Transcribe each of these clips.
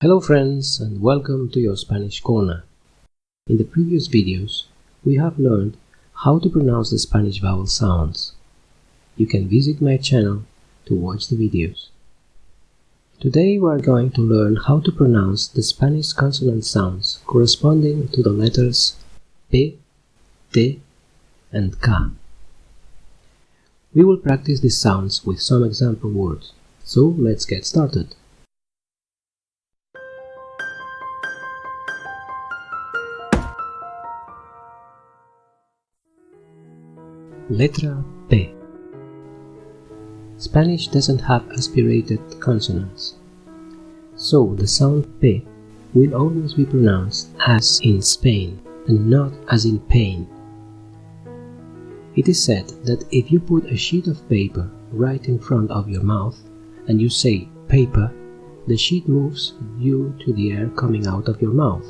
Hello friends and welcome to your Spanish Corner. In the previous videos, we have learned how to pronounce the Spanish vowel sounds. You can visit my channel to watch the videos. Today we are going to learn how to pronounce the Spanish consonant sounds corresponding to the letters P, T and K. We will practice these sounds with some example words, so let's get started. Letra P. Spanish doesn't have aspirated consonants, so the sound P will always be pronounced as in Spain and not as in pain. It is said that if you put a sheet of paper right in front of your mouth and you say paper, the sheet moves due to the air coming out of your mouth.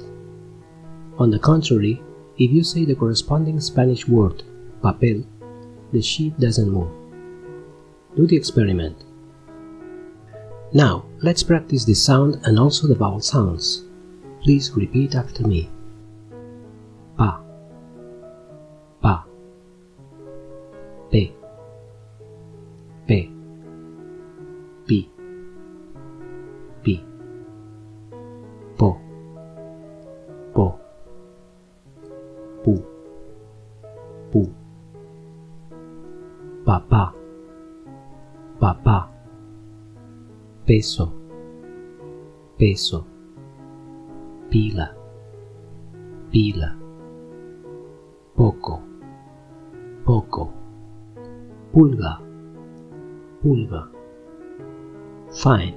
On the contrary, if you say the corresponding Spanish word papel, the sheet doesn't move. Do the experiment. Now, let's practice the sound and also the vowel sounds. Please repeat after me. Pa, pa, pe, pe, pi, pi, po, po, pu, pu, papá, papá, peso, peso, pila, pila, poco, poco, pulga, pulga. Fine.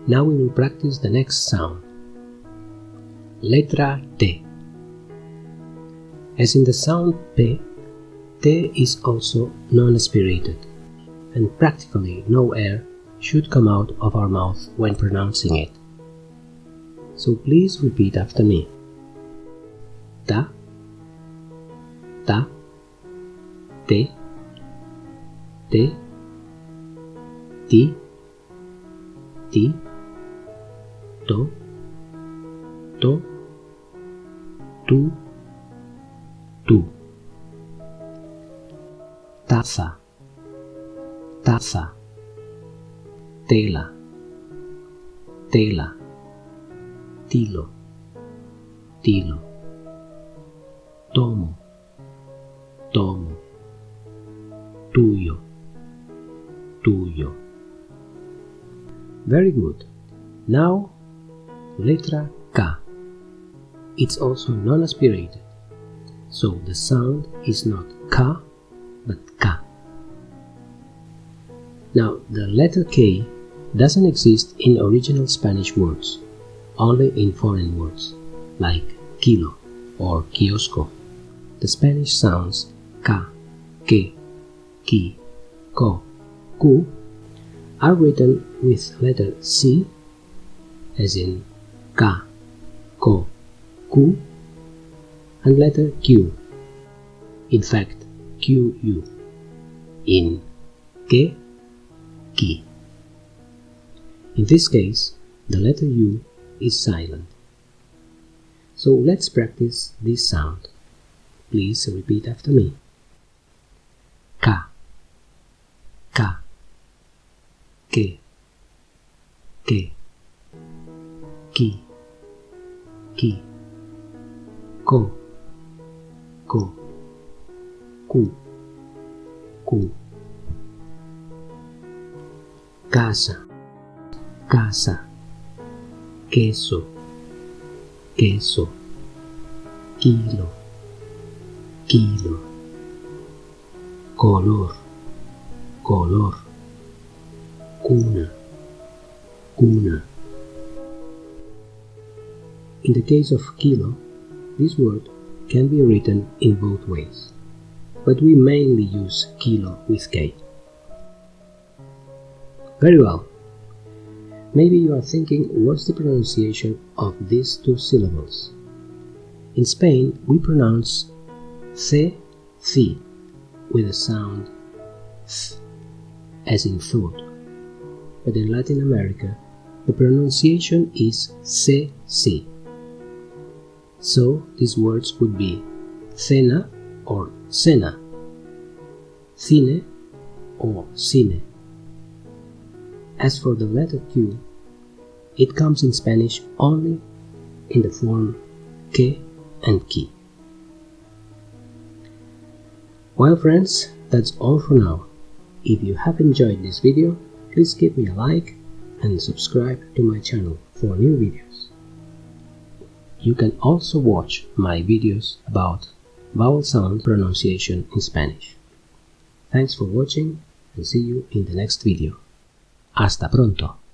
Now we will practice the next sound. Letra T. As in the sound P, T is also non-aspirated, and practically no air should come out of our mouth when pronouncing it. So please repeat after me. Ta, ta, te, te, ti, ti, to, to, tu, tu. Taza, taza, tela, tela, tilo, tilo, tomo, tomo, tuyo, tuyo. Very good. Now, letra K. It's also non-aspirated, so the sound is not K, but K. Now, the letter K doesn't exist in original Spanish words, only in foreign words, like kilo or kiosco. The Spanish sounds K, que, ki, ko, ku are written with letter C, as in K, ko, ku, and letter Q, in fact, QU, in que, ki. In this case, the letter U is silent. So let's practice this sound. Please repeat after me. Ka, ka, ke, ki, ki, ko, ku, casa, casa, queso, queso, kilo, kilo, color, color, cuna, cuna. In the case of kilo, this word can be written in both ways, but we mainly use kilo with K. Very well. Maybe you are thinking, what's the pronunciation of these two syllables? In Spain, we pronounce C, with the sound th, as in thought, but in Latin America, the pronunciation is C. So these words would be cena or cena, cine or cine. As for the letter Q, it comes in Spanish only in the form que and ki. Well friends, that's all for now. If you have enjoyed this video, please give me a like and subscribe to my channel for new videos. You can also watch my videos about vowel sound pronunciation in Spanish. Thanks for watching and see you in the next video. Hasta pronto!